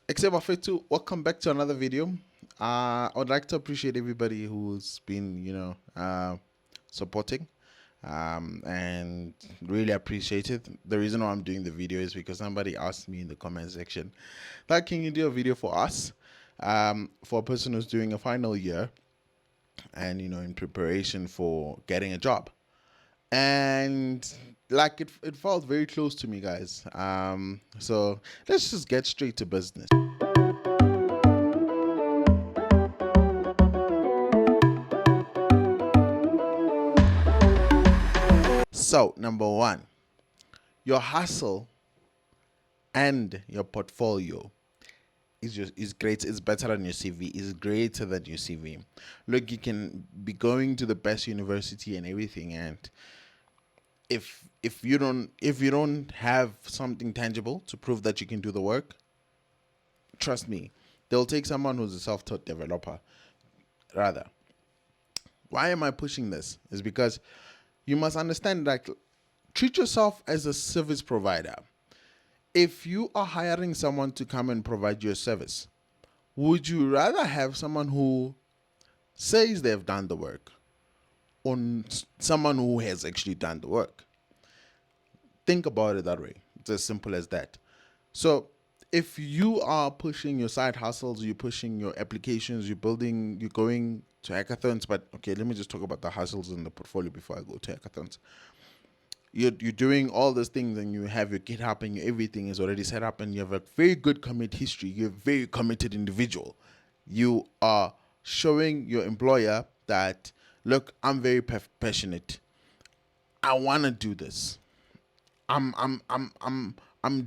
Except for to welcome back to another video. I would like to appreciate everybody who's been, supporting, and really appreciate it. The reason why I'm doing the video is because somebody asked me in the comment section that can you do a video for us, for a person who's doing a final year and in preparation for getting a job. And like it felt very close to me, guys. So let's just get straight to business. So number one, your hustle and your portfolio is great. It's better than your CV. It's greater than your CV. Look, you can be going to the best university and everything, and if you don't have something tangible to prove that you can do the work, trust me, they'll take someone who's a self-taught developer rather. Why am I pushing this? Is because you must understand that treat yourself as a service provider. If you are hiring someone to come and provide you a service, would you rather have someone who says they've done the work or someone who has actually done the work? Think about it that way. It's as simple as that. So if you are pushing your side hustles, you're pushing your applications, you're going to hackathons, but okay, let me just talk about the hustles in the portfolio before I go to hackathons. You're doing all those things and you have your GitHub and everything is already set up and you have a very good commit history. You're a very committed individual. You are showing your employer that, look, I'm very passionate. I want to do this. I'm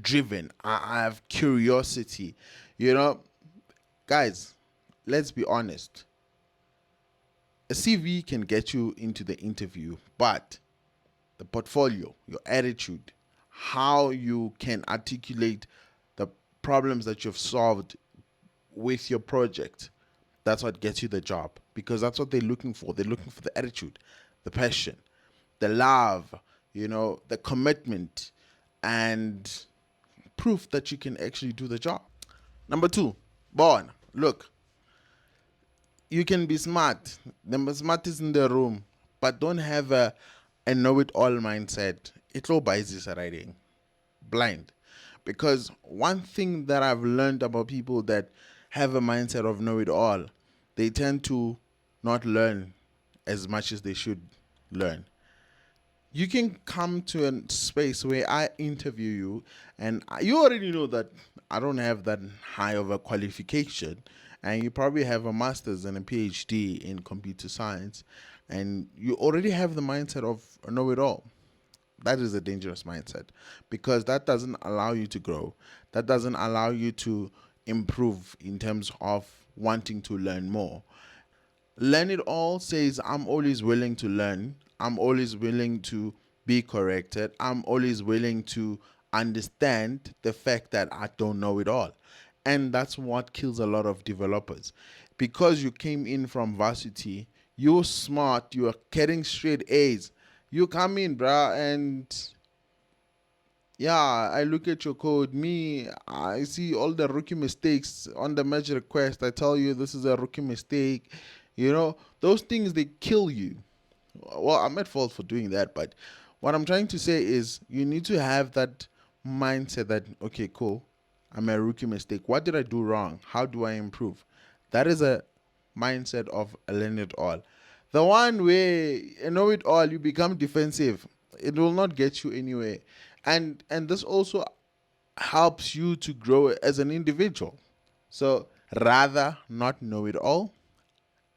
driven. I have curiosity. Guys, let's be honest. A CV can get you into the interview, but the portfolio, your attitude, how you can articulate the problems that you've solved with your project, that's what gets you the job, because that's what they're looking for. They're looking for the attitude, the passion, the love, the commitment, and proof that you can actually do the job. Number two, born. Look, you can be smart. The smart is in the room, but don't have a know-it-all mindset. It all buys this writing blind. Because one thing that I've learned about people that have a mindset of know-it-all, they tend to not learn as much as they should learn. You can come to a space where I interview you and you already know that I don't have that high of a qualification, and you probably have a master's and a PhD in computer science, and you already have the mindset of a know-it-all. That is a dangerous mindset, because that doesn't allow you to grow. That doesn't allow you to improve in terms of wanting to learn more. Learn it all says, I'm always willing to learn. I'm always willing to be corrected. I'm always willing to understand the fact that I don't know it all. And that's what kills a lot of developers. Because you came in from varsity, you're smart, you're getting straight A's. You come in, bruh, and yeah, I look at your code. I see all the rookie mistakes on the merge request. I tell you this is a rookie mistake. Those things, they kill you. Well, I'm at fault for doing that, but what I'm trying to say is you need to have that mindset that, okay, cool, I'm a rookie mistake. What did I do wrong? How do I improve? That is a mindset of a learn it all. The one where you know it all, you become defensive. It will not get you anywhere. And this also helps you to grow as an individual. So rather not know it all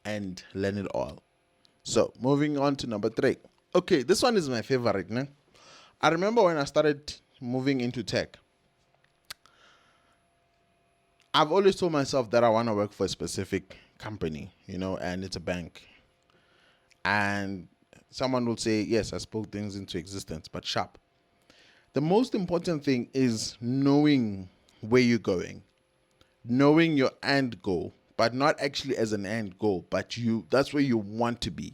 and learn it all. So moving on to number three. Okay, this one is my favorite. Ne? I remember when I started moving into tech, I've always told myself that I want to work for a specific company, and it's a bank. And someone will say, yes, I spoke things into existence, but sharp. The most important thing is knowing where you're going, knowing your end goal, but not actually as an end goal, but that's where you want to be.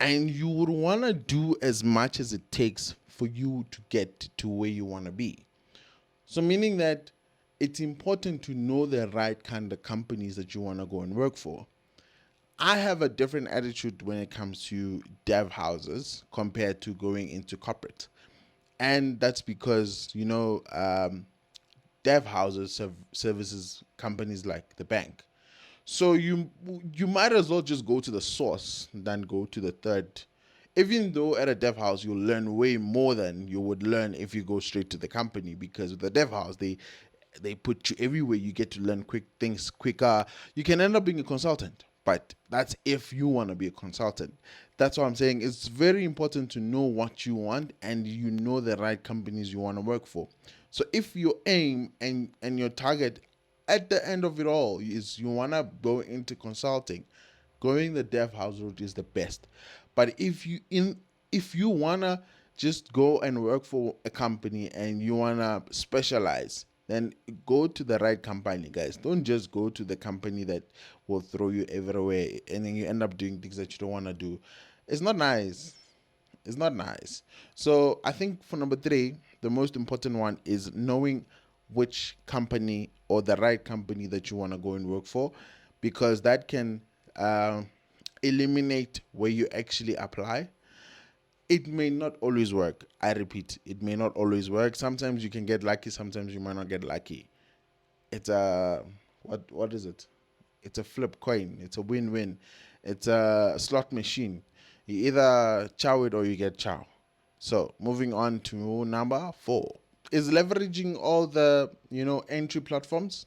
And you would want to do as much as it takes for you to get to where you want to be. So meaning that it's important to know the right kind of companies that you want to go and work for. I have a different attitude when it comes to dev houses compared to going into corporate. And that's because, dev houses services companies like the bank. So you might as well just go to the source than go to the third. Even though at a dev house you'll learn way more than you would learn if you go straight to the company, because with the dev house they put you everywhere. You get to learn quick things quicker. You can end up being a consultant, but that's if you want to be a consultant. That's what I'm saying. It's very important to know what you want and you know the right companies you want to work for. So if your aim and your target at the end of it all is you want to go into consulting, going the dev house route is the best. But if you wanna just go and work for a company and you wanna specialize, then go to the right company, guys. Don't just go to the company that will throw you everywhere and then you end up doing things that you don't wanna do. It's not nice. It's not nice. So I think for number three, the most important one is knowing which company or the right company that you want to go and work for, because that can uh, eliminate where you actually apply. It may not always work. I repeat, it may not always work. Sometimes you can get lucky, sometimes you might not get lucky. It's a what is it? It's a flip coin. It's a win-win. It's a slot machine. You either chow it or you get chow. So moving on to number four is leveraging all the entry platforms,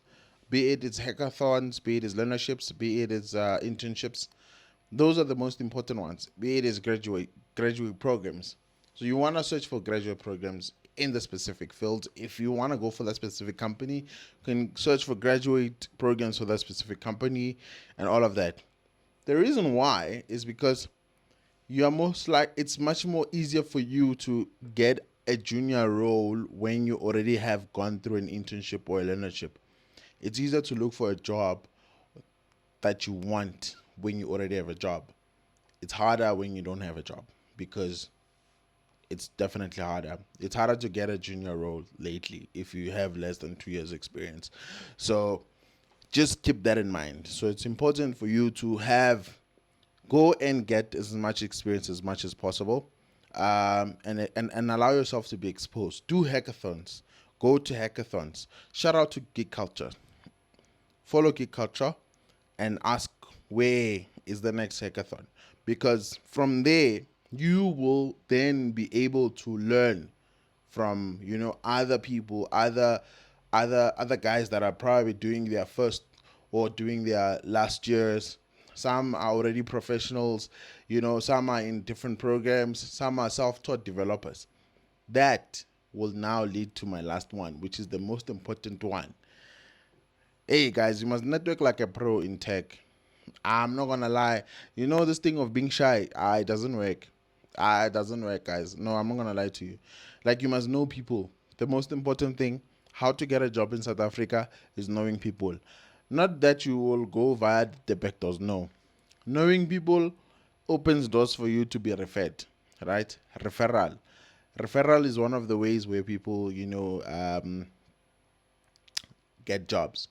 be it it's hackathons, be it it's learnerships, be it it's internships. Those are the most important ones. Be it is graduate programs. So you want to search for graduate programs in the specific field. If you want to go for that specific company, you can search for graduate programs for that specific company and all of that. The reason why is because you are most like it's much more easier for you to get a junior role when you already have gone through an internship or a learnership. It's easier to look for a job that you want when you already have a job. It's harder when you don't have a job, because it's definitely harder. It's harder to get a junior role lately if you have less than 2 years experience. So just keep that in mind. So it's important for you to go and get as much experience as much as possible, and allow yourself to be exposed. Do hackathons. Go to hackathons. Shout out to Geek Culture. Follow Geek Culture and ask where is the next hackathon, because from there you will then be able to learn from other people, other guys that are probably doing their first or doing their last years. Some are already professionals, some are in different programs, some are self-taught developers. That will now lead to my last one, which is the most important one. Hey guys, you must network like a pro in tech. I'm not gonna lie. This thing of being shy, it doesn't work. It doesn't work, guys. No, I'm not gonna lie to you. Like, you must know people. The most important thing, how to get a job in South Africa, is knowing people. Not that you will go via the back doors. No, knowing people opens doors for you to be referred. Right? Referral is one of the ways where people, get jobs,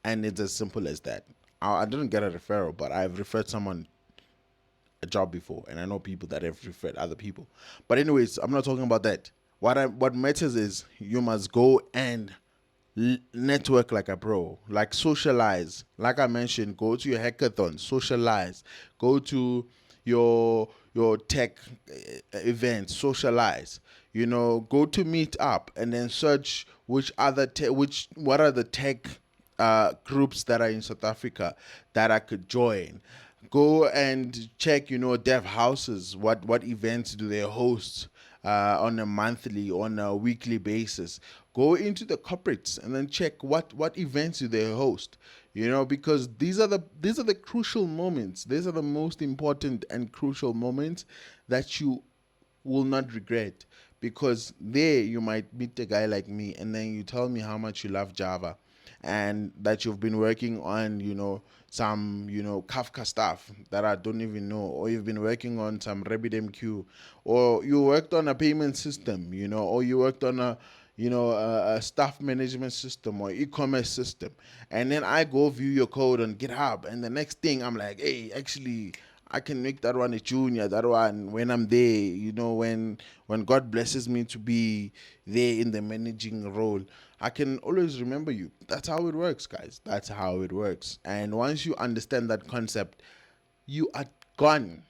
and it's as simple as that. I didn't get a referral, but I've referred someone a job before, and I know people that have referred other people. But anyways, I'm not talking about that. What matters is you must go and network like a pro, like socialize. Like I mentioned, go to your hackathon, socialize. Go to your tech events, socialize. Go to meet up and then search what are the tech groups that are in South Africa that I could join. Go and check, dev houses. What events do they host on a monthly, on a weekly basis? Go into the corporates and then check what events do they host. Because these are the crucial moments. These are the most important and crucial moments that you will not regret, because there you might meet a guy like me and then you tell me how much you love Java and that you've been working on some Kafka stuff that I don't even know, or you've been working on some RabbitMQ, or you worked on a payment system, or you worked on a staff management system or e-commerce system, and then I go view your code on GitHub, and the next thing I'm like, hey, actually, I can make that one a junior. That one when I'm there, when God blesses me to be there in the managing role, I can always remember you. That's how it works, guys. That's how it works. And once you understand that concept, you are gone.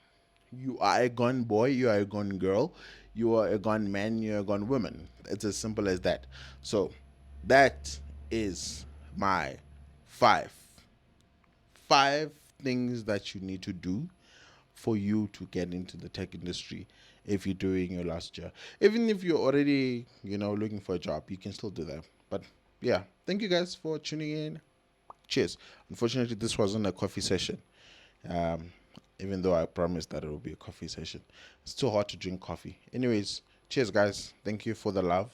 You are a gone boy, you are a gone girl, you are a gone man, you're a gone woman. It's as simple as that. So that is my five five things that you need to do for you to get into the tech industry if you're doing your last year. Even if you're already, looking for a job, you can still do that. But yeah, thank you guys for tuning in. Cheers. Unfortunately, this wasn't a coffee session. Um, Even though I promised that it will be a coffee session. It's too hot to drink coffee. Anyways, cheers, guys. Thank you for the love.